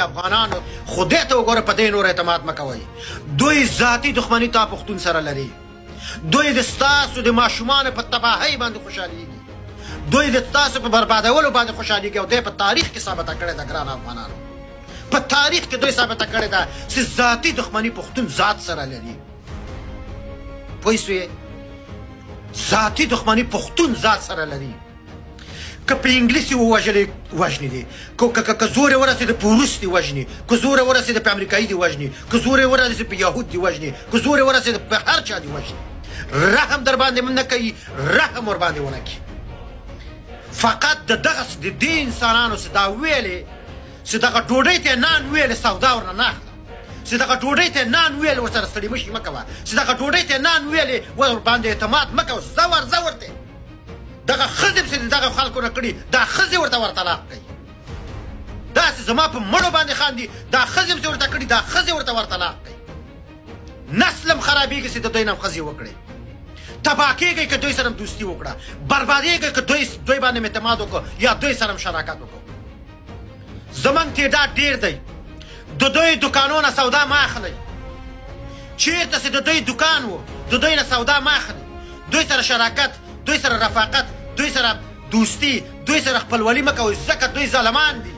افغانانو خدای ته وګوره په دې نور اعتماد مه کوئ. دوی ذاتي دښمني تا پښتون سره لري. دوی د ستاسو د ماشومانو په تباهۍ باندې خوشحالېږي. دوی د ستاسو په بربادولو باندې خوشحالېږي او دی په تاریخ کې ثابته کړې ده ګران افغانانو. په تاریخ کې دوی ثابته کړې ده چې ذاتي دښمني پښتون ذات سره لري. پوه شوې؟ ذاتي دښمني پښتون ذات سره لري. که په انګلیسي ووژلې وژنې دي، که زور یې ورسېده په روس دي وژني، که زور یې ورسېده په امریکایي دي وژني، که زور یې ورسېده په یهود دي وژني، که زور یې ورسېده په هر چا دي وژني. رحم در باندې نه کوي، رحم ور باندې ونه کړي. فقط د دغسې د دې انسانانو چې دا ویلې چې دغه ډوډۍ ته یې نان ویلې سودا ورنه نه اخله، چې دغه ډوډۍ ته یې نان ویلې ورسره ستړي مشي مه کوه، چې دغه ډوډۍ ته یې نان ویلې ور باندې اعتماد مه کوه. زور دی دغه ښځې چې دغه خلکو نه کړي دا ښځې ورته ورطلاق کوي. داسې زما په مړو باندې خاندي، دا ښځې چې ورته کړي دا ښځې ورته ورطلاق کوي. نسل هم خرابېږي چې د دوی نه هم ښځې وکړي. تباه کېږئ که دوی سره هم دوستي وکړه، بربادېږئ که دوی باندې اعتماد وکړو یا دوی سره هم شراکت وکړو. زموږ تعداد ډېر دی. د دوی دوکانونه سودا مه اخلئ. چېرته چې د دوی دوکان و د دوی نه سودا مه اخلئ. دوی سره شراکت، دوی سره رفاقت، دوی سره دوستی، دوی سره خپلولي مه کوئ ځکه دوی ظالمان دي.